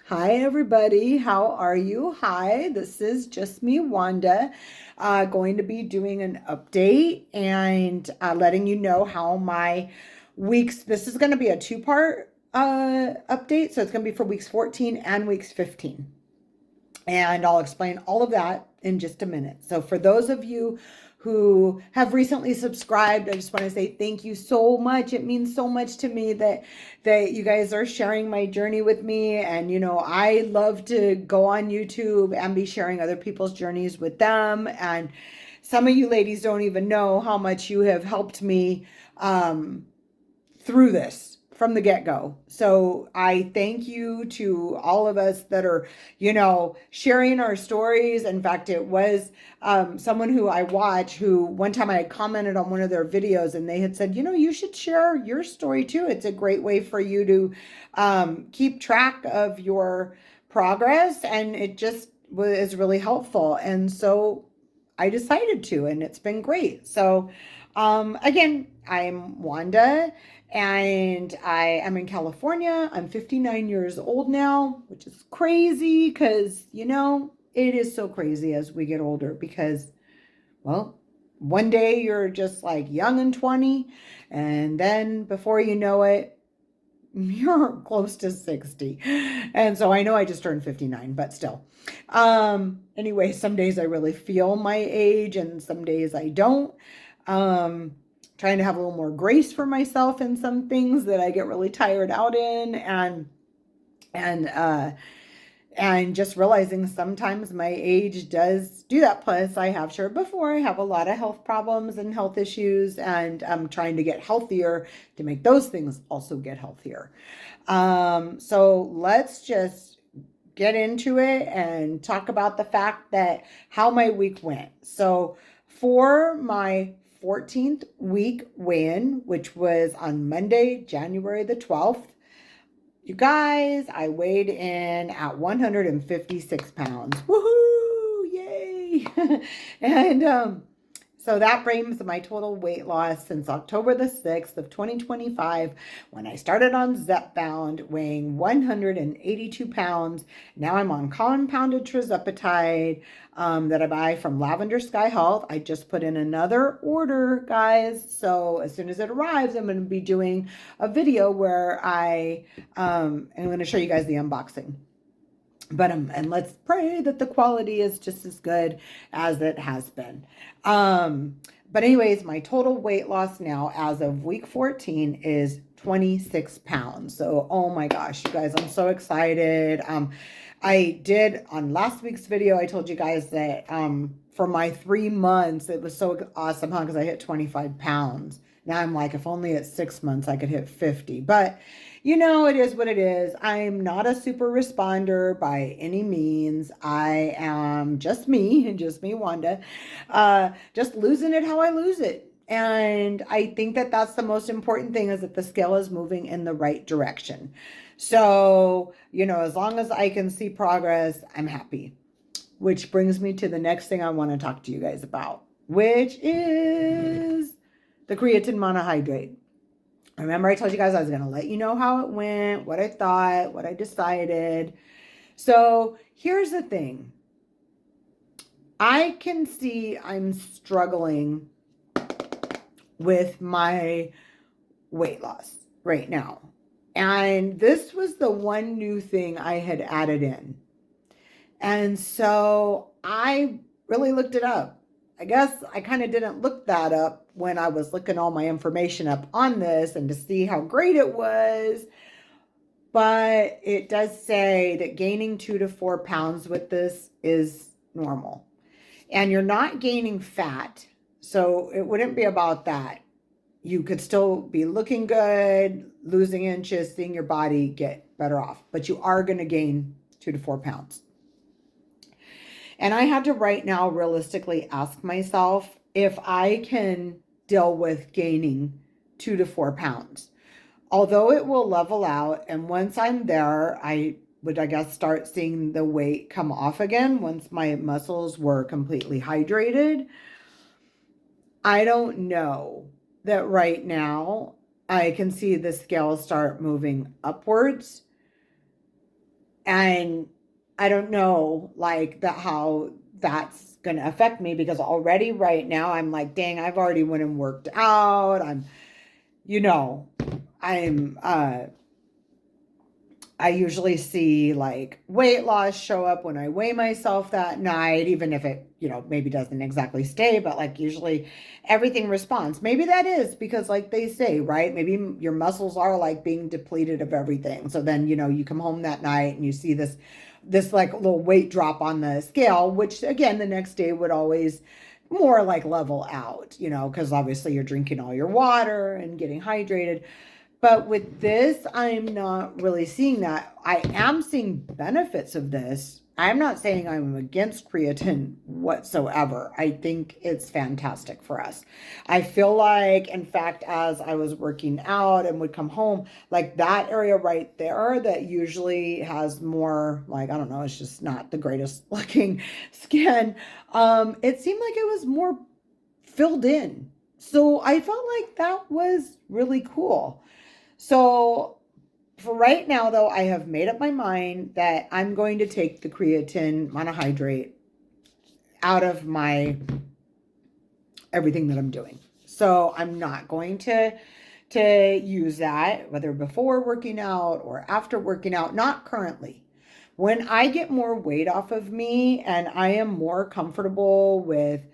Hi, everybody. How are you? Hi, this is just me, Wanda, going to be doing an update and letting you know how my weeks, this is going to be a two-part update. So it's going to be for weeks 14 and weeks 15. And I'll explain all of that in just a minute. So for those of you who have recently subscribed, I just want to say thank you so much. It means so much to me that you guys are sharing my journey with me. And I love to go on YouTube and be sharing other people's journeys with them. And some of you ladies don't even know how much you have helped me through this from the get-go. So I thank you to all of us that are, sharing our stories. In fact, it was someone who I watch who one time I had commented on one of their videos and they had said, you should share your story too. It's a great way for you to keep track of your progress. And it just is really helpful. And so I decided to, and it's been great. So again, I'm Wanda and I am in California. I'm 59 years old now, which is crazy because, it is so crazy as we get older because, well, one day you're just like young and 20, and then before you know it, you're close to 60. And so I know I just turned 59, but still. Anyway, some days I really feel my age and some days I don't. Trying to have a little more grace for myself in some things that I get really tired out in and and just realizing sometimes my age does do that. Plus, I have shared before, I have a lot of health problems and health issues, and I'm trying to get healthier to make those things also get healthier. So let's just get into it and talk about the fact that how my week went. So for my 14th week weigh-in, which was on Monday, January the 12th, you guys, I weighed in at 156 pounds. Woohoo! Yay! And so that brings my total weight loss since October the 6th of 2025 when I started on Zepbound weighing 182 pounds. Now I'm on compounded tirzepatide that I buy from Lavender Sky Health. I just put in another order, guys. So as soon as it arrives, I'm going to be doing a video where I'm going to show you guys the unboxing. But and let's pray that the quality is just as good as it has been. But anyways, my total weight loss now as of week 14 is 26 pounds. So, oh my gosh, you guys, I'm so excited. I did on last week's video, I told you guys that for my 3 months, it was so awesome, huh? Because I hit 25 pounds. Now I'm like, if only at 6 months I could hit 50. But it is what it is. I'm not a super responder by any means. I am just me, Wanda, just losing it how I lose it. And I think that that's the most important thing, is that the scale is moving in the right direction. So, as long as I can see progress, I'm happy. Which brings me to the next thing I want to talk to you guys about, which is the creatine monohydrate. Remember, I told you guys I was going to let you know how it went, what I thought, what I decided. So here's the thing. I can see I'm struggling with my weight loss right now. And this was the one new thing I had added in. And so I really looked it up. I guess I kind of didn't look that up when I was looking all my information up on this and to see how great it was. But it does say that gaining 2 to 4 pounds with this is normal. And you're not gaining fat, so it wouldn't be about that. You could still be looking good, losing inches, seeing your body get better off, but you are going to gain 2 to 4 pounds. And I had to right now realistically ask myself if I can deal with gaining 2 to 4 pounds. Although it will level out, and once I'm there, I would, I guess, start seeing the weight come off again once my muscles were completely hydrated. I don't know that right now I can see the scale start moving upwards. And I don't know like that how that's going to affect me, because already right now I'm like, dang, I've already went and worked out. You know, I'm I usually see like weight loss show up when I weigh myself that night, even if it, maybe doesn't exactly stay, but like usually everything responds. Maybe that is because, like they say, right? Maybe your muscles are like being depleted of everything. So then, you come home that night and you see this like little weight drop on the scale, which again, the next day would always more like level out, because obviously you're drinking all your water and getting hydrated. But with this, I'm not really seeing that. I am seeing benefits of this. I'm not saying I'm against creatine whatsoever. I think it's fantastic for us. I feel like, in fact, as I was working out and would come home, like that area right there that usually has more, like, I don't know, it's just not the greatest looking skin. It seemed like it was more filled in. So I felt like that was really cool. So for right now, though, I have made up my mind that I'm going to take the creatine monohydrate out of my everything that I'm doing. So I'm not going to use that, whether before working out or after working out, not currently. When I get more weight off of me and I am more comfortable with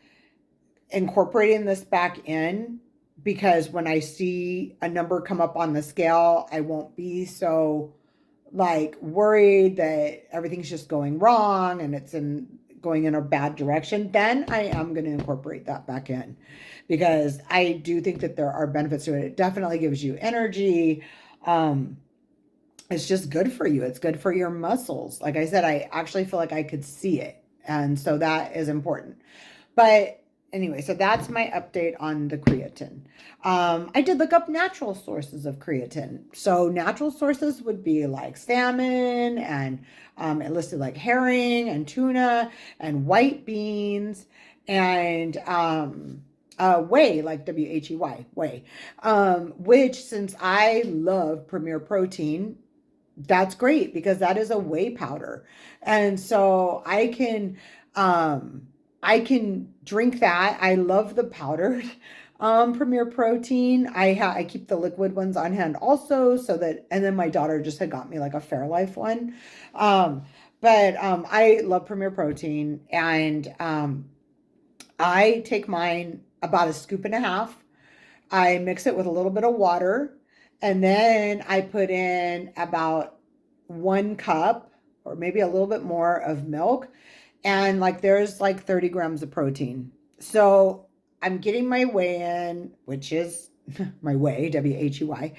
incorporating this back in, because when I see a number come up on the scale, I won't be so like worried that everything's just going wrong and it's going in a bad direction. Then I am going to incorporate that back in, because I do think that there are benefits to it. It definitely gives you energy. It's just good for you. It's good for your muscles. Like I said, I actually feel like I could see it. And so that is important. But anyway, so that's my update on the creatine. I did look up natural sources of creatine. So natural sources would be like salmon, and it listed like herring and tuna and white beans and whey, like WHEY, whey, which, since I love Premier Protein, that's great because that is a whey powder. And so I can drink that. I love the powdered Premier Protein. I keep the liquid ones on hand also, so that, and then my daughter just had got me like a Fairlife one. I love Premier Protein, and I take mine about a scoop and a half. I mix it with a little bit of water, and then I put in about 1 cup or maybe a little bit more of milk. And like there's like 30 grams of protein. So I'm getting my whey in, which is my whey, WHEY.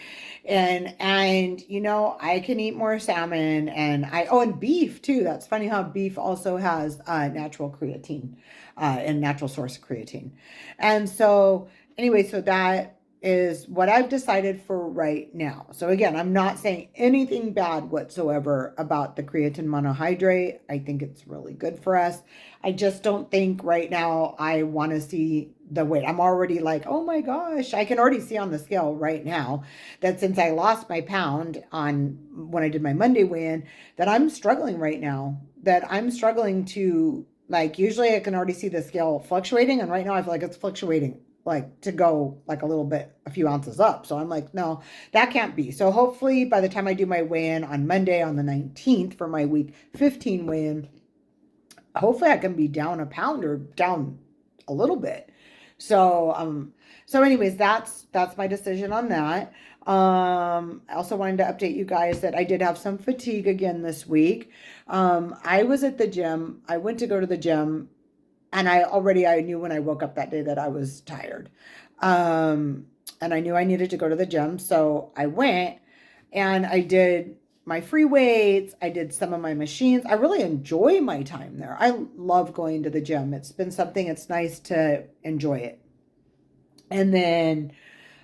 And I can eat more salmon, and and beef too. That's funny how beef also has natural creatine, and natural source of creatine. And so anyway, so that is what I've decided for right now. So again, I'm not saying anything bad whatsoever about the creatine monohydrate. I think it's really good for us. I just don't think right now I want to see the weight. I'm already like, oh my gosh, I can already see on the scale right now that since I lost my pound on when I did my Monday weigh-in, that I'm struggling right now, that I'm struggling to, like, usually I can already see the scale fluctuating, and right now I feel like it's fluctuating like to go like a little bit, a few ounces up. So I'm like, no, that can't be. So hopefully by the time I do my weigh-in on Monday on the 19th for my week 15 weigh-in, hopefully I can be down a pound or down a little bit. So anyways, that's my decision on that. I also wanted to update you guys that I did have some fatigue again this week. I was at the gym. I went to go to the gym, and I knew when I woke up that day that I was tired. And I knew I needed to go to the gym. So I went and I did my free weights. I did some of my machines. I really enjoy my time there. I love going to the gym. It's been something, it's nice to enjoy it. And then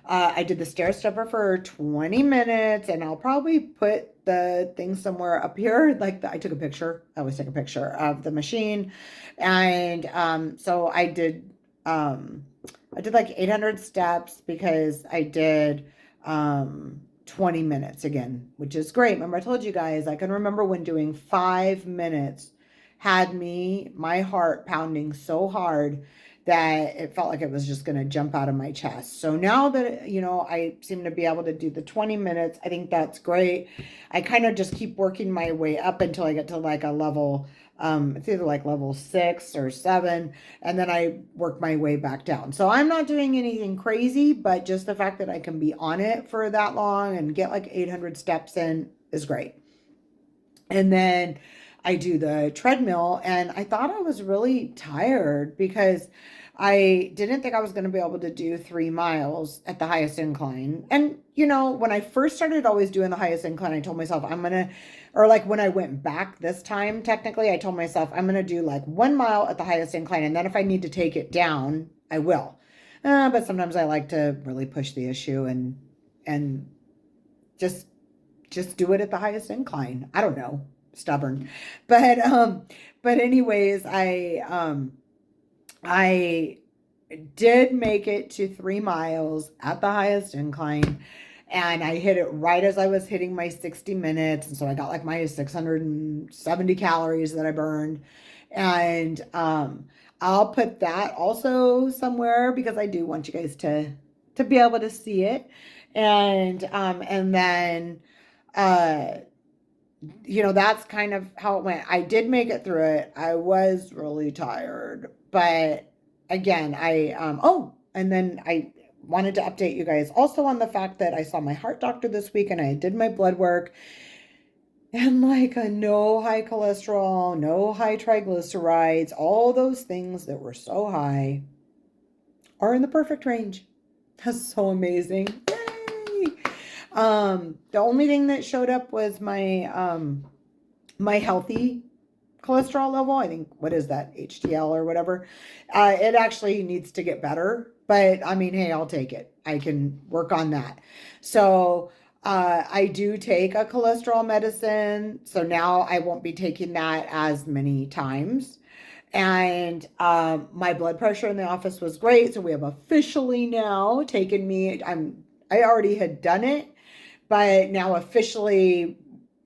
I did the stair stepper for 20 minutes, and I'll probably put the thing somewhere up here. I took a picture. I always take a picture of the machine. And so I did like 800 steps because I did 20 minutes again, which is great. Remember, I told you guys, I can remember when doing 5 minutes had my heart pounding so hard that it felt like it was just going to jump out of my chest. So now that, I seem to be able to do the 20 minutes, I think that's great. I kind of just keep working my way up until I get to like a level, it's either like level 6 or 7, and then I work my way back down. So I'm not doing anything crazy, but just the fact that I can be on it for that long and get like 800 steps in is great. And then I do the treadmill, and I thought I was really tired because I didn't think I was going to be able to do 3 miles at the highest incline. And, when I first started always doing the highest incline, I told myself or like when I went back this time, technically, I told myself I'm going to do like 1 mile at the highest incline. And then if I need to take it down, I will. But sometimes I like to really push the issue and just do it at the highest incline. I don't know, stubborn, but anyways, I did make it to 3 miles at the highest incline, and I hit it right as I was hitting my 60 minutes, and so I got like my 670 calories that I burned, and I'll put that also somewhere because I do want you guys to be able to see it, and then that's kind of how it went. I did make it through it. I was really tired, but again, and then I wanted to update you guys also on the fact that I saw my heart doctor this week and I did my blood work, and like a no high cholesterol, no high triglycerides, all those things that were so high are in the perfect range. That's so amazing. Yay! The only thing that showed up was my healthy cholesterol level. I think, what is that, HDL or whatever? It actually needs to get better, but I mean, hey, I'll take it. I can work on that. So I do take a cholesterol medicine, so now I won't be taking that as many times. And my blood pressure in the office was great, so we have officially now taken me. I already had done it, but now officially,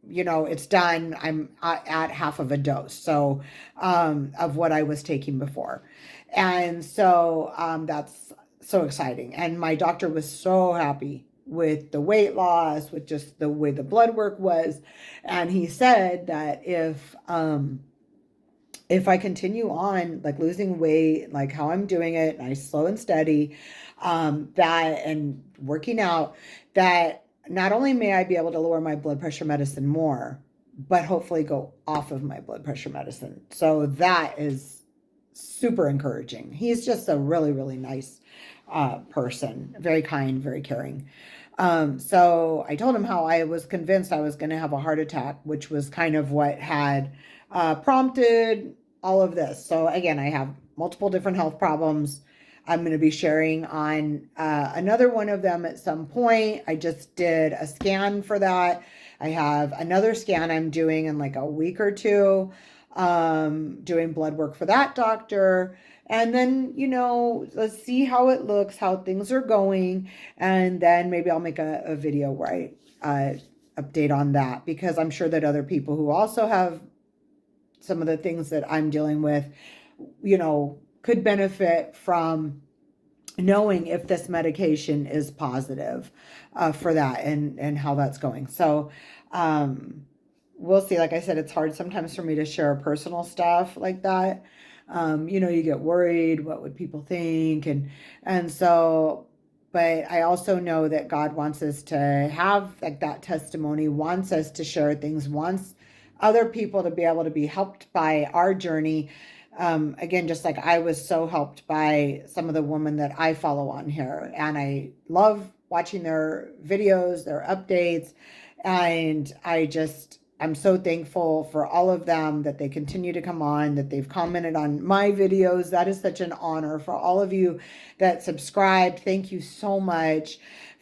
it's done. I'm at half of a dose, so of what I was taking before, and so that's so exciting. And my doctor was so happy with the weight loss, with just the way the blood work was, and he said that if I continue on like losing weight, like how I'm doing it, nice, slow and steady, that and working out, that not only may I be able to lower my blood pressure medicine more, but hopefully go off of my blood pressure medicine. So that is super encouraging. He's just a really, really nice person, very kind, very caring. So I told him how I was convinced I was going to have a heart attack, which was kind of what had prompted all of this. So again, I have multiple different health problems. I'm going to be sharing on another one of them at some point. I just did a scan for that. I have another scan I'm doing in like a week or two, doing blood work for that doctor. And then, let's see how it looks, how things are going. And then maybe I'll make a video where I update on that, because I'm sure that other people who also have some of the things that I'm dealing with, could benefit from knowing if this medication is positive for that and how that's going. So we'll see. Like I said, it's hard sometimes for me to share personal stuff like that. You get worried, what would people think? And so, but I also know that God wants us to have like that testimony, wants us to share things, wants other people to be able to be helped by our journey. Again, just like I was so helped by some of the women that I follow on here, and I love watching their videos, their updates, and I'm so thankful for all of them, that they continue to come on, that they've commented on my videos. That is such an honor. For all of you that subscribed, thank you so much.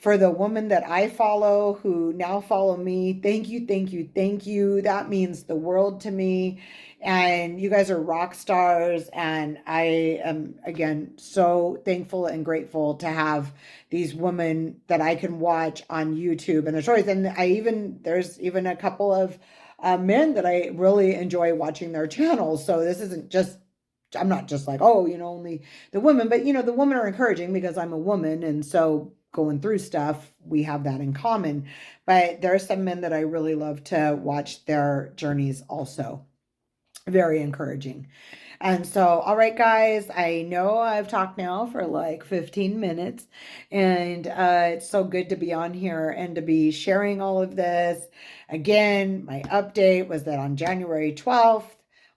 For the woman that I follow who now follow me, thank you, thank you, thank you. That means the world to me. And you guys are rock stars. And I am, again, so thankful and grateful to have these women that I can watch on YouTube and their stories. And there's even a couple of men that I really enjoy watching their channels. So this isn't just, I'm not just like, oh, only the women, but the women are encouraging because I'm a woman. And so going through stuff, we have that in common. But there are some men that I really love to watch their journeys also. Very encouraging. And so, all right, guys, I know I've talked now for like 15 minutes, and it's so good to be on here and to be sharing all of this. Again, my update was that on January 12th,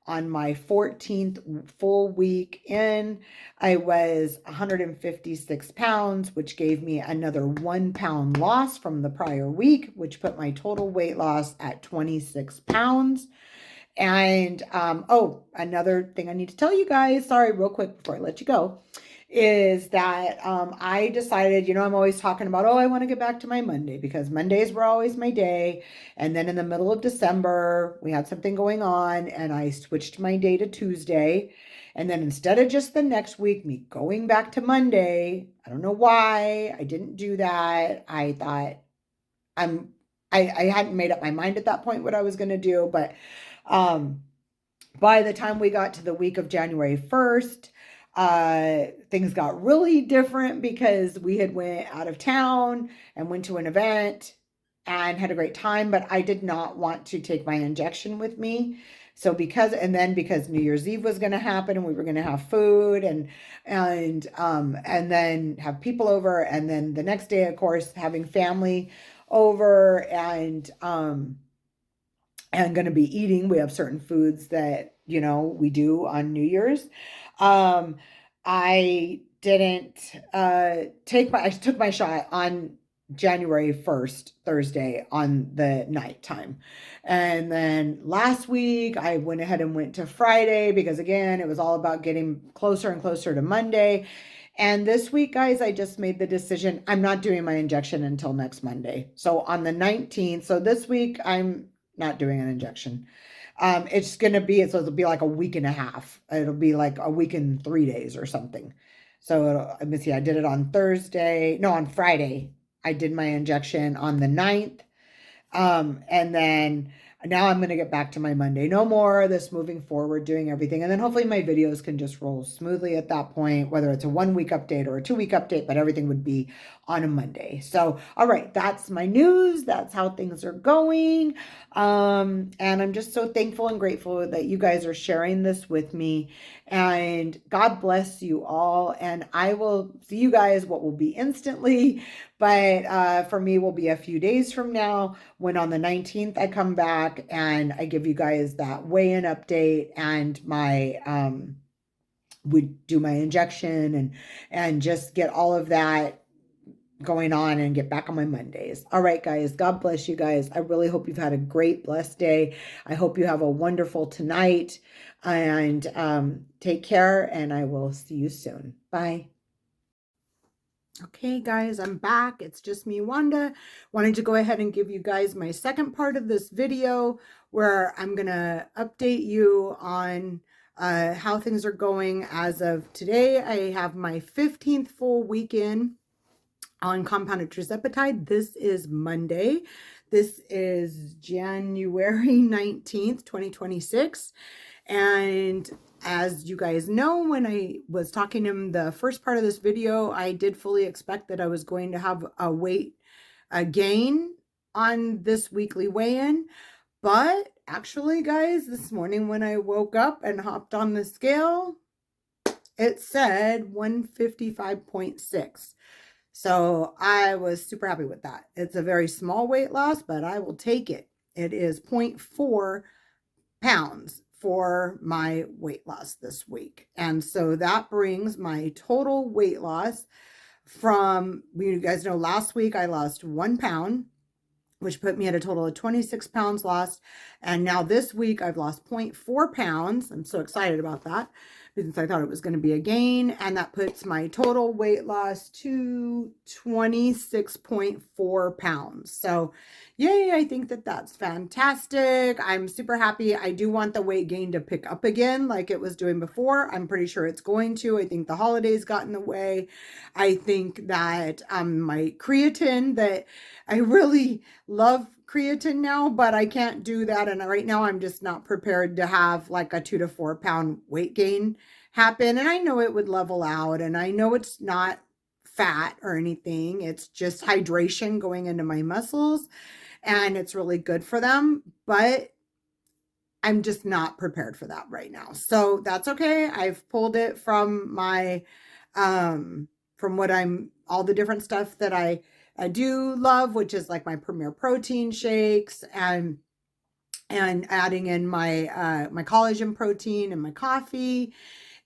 on my 14th full week in, I was 156 pounds, which gave me another 1 pound loss from the prior week, which put my total weight loss at 26 pounds. And oh, another thing I need to tell you guys, sorry, real quick before I let you go, is that I decided, I'm always talking about, oh, I want to get back to my Monday because Mondays were always my day. And then in the middle of December, we had something going on and I switched my day to Tuesday. And then instead of just the next week, me going back to Monday, I don't know why I didn't do that. I thought I hadn't made up my mind at that point what I was going to do, but by the time we got to the week of January 1st, things got really different because we had went out of town and went to an event and had a great time, but I did not want to take my injection with me. So because New Year's Eve was going to happen and we were going to have food and then have people over. And then the next day, of course, having family over and going to be eating. We have certain foods that, we do on New Year's. I didn't I took my shot on January 1st, Thursday on the nighttime. And then last week I went ahead and went to Friday because again, it was all about getting closer and closer to Monday. And this week, guys, I just made the decision. I'm not doing my injection until next Monday. So on the 19th, so this week I'm not doing an injection. It's going to be, so it'll be like a week and a half. It'll be like a week and 3 days or something. So let me see, I did it on Friday. I did my injection on the 9th. And then now I'm going to get back to my Monday. No more of this moving forward, doing everything. And then hopefully my videos can just roll smoothly at that point, whether it's a 1 week update or a 2 week update, but everything would be on a Monday. So, all right, that's my news. That's how things are going. And I'm just so thankful and grateful that you guys are sharing this with me. And God bless you all. And I will see you guys what will be instantly, but for me will be a few days from now when on the 19th I come back and I give you guys that weigh-in update and my we do my injection and just get all of that going on and get back on my Mondays. All right, guys, God bless you guys. I really hope you've had a great, blessed day. I hope you have a wonderful tonight and take care and I will see you soon. Bye. Okay, guys, I'm back. It's just me, Wanda. Wanted to go ahead and give you guys my second part of this video where I'm going to update you on how things are going as of today. I have my 15th full weekend on compounded tirzepatide. This is Monday. This is January 19th, 2026. And as you guys know, when I was talking in the first part of this video, I did fully expect that I was going to have a weight gain on this weekly weigh-in. But actually, guys, this morning when I woke up and hopped on the scale, it said 155.6. So I was super happy with that. It's a very small weight loss, but I will take it. It is 0.4 pounds for my weight loss this week. And so that brings my total weight loss from, you guys know, last week I lost 1 pound, which put me at a total of 26 pounds lost. And now this week I've lost 0.4 pounds. I'm so excited about that. since I thought it was going to be a gain. And that puts my total weight loss to 26.4 pounds. So yay, I think that that's fantastic. I'm super happy. I do want the weight gain to pick up again like it was doing before. I'm pretty sure it's going to. I think the holidays got in the way. I think that my creatine, that I really love creatine now, but I can't do that. And right now I'm just not prepared to have like a 2 to 4 pound weight gain happen. And I know it would level out, and I know it's not fat or anything. It's just hydration going into my muscles, and it's really good for them, but I'm just not prepared for that right now. So that's okay. I've pulled it from my, from what all the different stuff that I do love, which is like my Premier Protein shakes, and adding in my, my collagen protein and my coffee,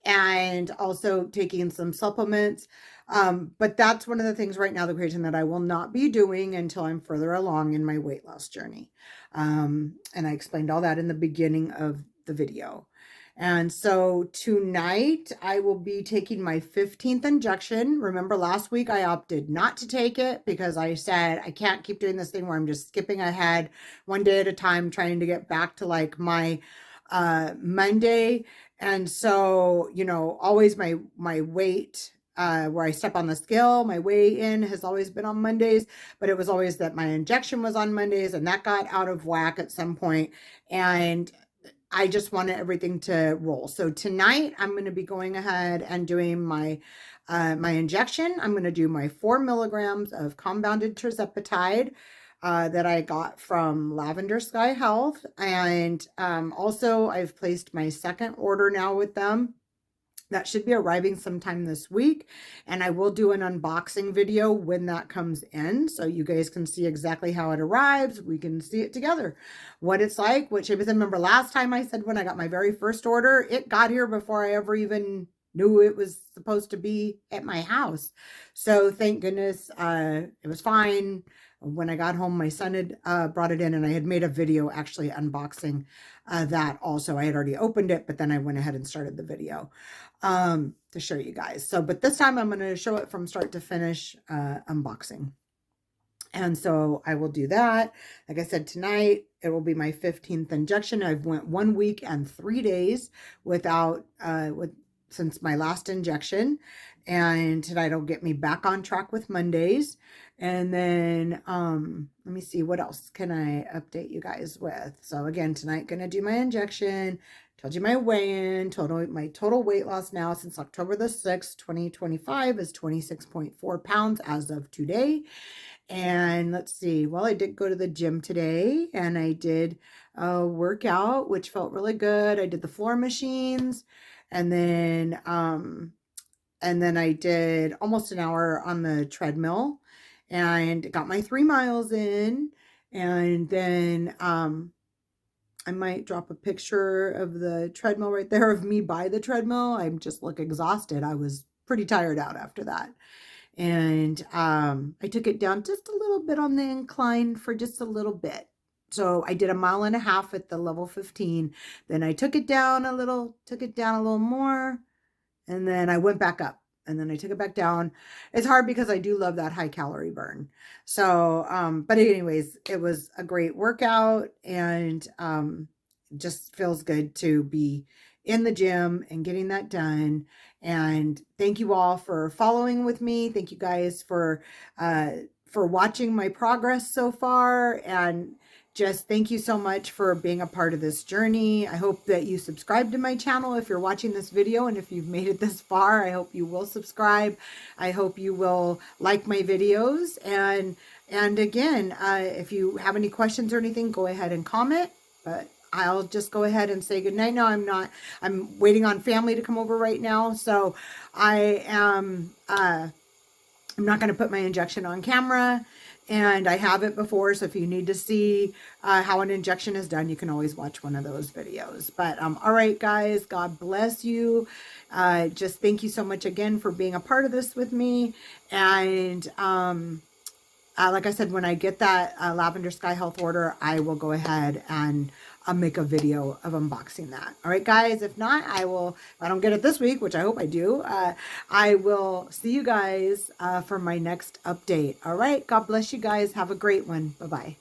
and also taking some supplements. But that's one of the things right now, the creatine, that I will not be doing until I'm further along in my weight loss journey. And I explained all that in the beginning of the video. And so tonight I will be taking my 15th injection. Remember last week I opted not to take it because I said I can't keep doing this thing where I'm just skipping ahead one day at a time, trying to get back to like my Monday. And so, you know, always my weight, where I step on the scale, my weigh-in has always been on Mondays, but it was always that my injection was on Mondays, and that got out of whack at some point. And I just wanted everything to roll. So tonight I'm going to be going ahead and doing my my injection. I'm going to do my 4 milligrams of compounded tirzepatide that I got from Lavender Sky Health. And also I've placed my second order now with them. That should be arriving sometime this week, and I will do an unboxing video when that comes in, so you guys can see exactly how it arrives. We can see it together, what it's like, what shape it's in. Remember last time I said when I got my very first order, it got here before I ever even knew it was supposed to be at my house. So thank goodness it was fine. When I got home, my son had brought it in, and I had made a video actually unboxing that also. I had already opened it, but then I went ahead and started the video to show you guys. So, but this time I'm going to show it from start to finish unboxing. And so I will do that. Like I said, tonight it will be my 15th injection. I've went 1 week and 3 days without, since my last injection. And tonight will get me back on track with Mondays. And then, let me see, what else can I update you guys with? So again, tonight, going to do my injection. Told you my weigh-in, my total weight loss now since October the 6th, 2025 is 26.4 pounds as of today. And let's see, well, I did go to the gym today, and I did work out, which felt really good. I did the floor machines, and then I did almost an hour on the treadmill and got my 3 miles in. And then I might drop a picture of the treadmill right there of me by the treadmill. I just look exhausted. I was pretty tired out after that. And I took it down just a little bit on the incline for just a little bit. So I did 1.5 miles at the level 15. Then I took it down a little more, and then I went back up. And then I took it back down. It's hard because I do love that high calorie burn. So, but anyways, it was a great workout, and just feels good to be in the gym and getting that done. And thank you all for following with me. Thank you guys for watching my progress so far, and just thank you so much for being a part of this journey. I hope that you subscribe to my channel if you're watching this video, and if you've made it this far, I hope you will subscribe. I hope you will like my videos. And again, if you have any questions or anything, go ahead and comment. But I'll just go ahead and say goodnight now. I'm waiting on family to come over right now. So I'm not going to put my injection on camera. And I have it before, so if you need to see how an injection is done, you can always watch one of those videos. But all right, guys, God bless you. Just thank you so much again for being a part of this with me. And like I said, when I get that Lavender Sky Health order, I will go ahead and I'll make a video of unboxing that. All right, guys. If not, if I don't get it this week, which I hope I do, I will see you guys for my next update. All right. God bless you guys. Have a great one. Bye-bye.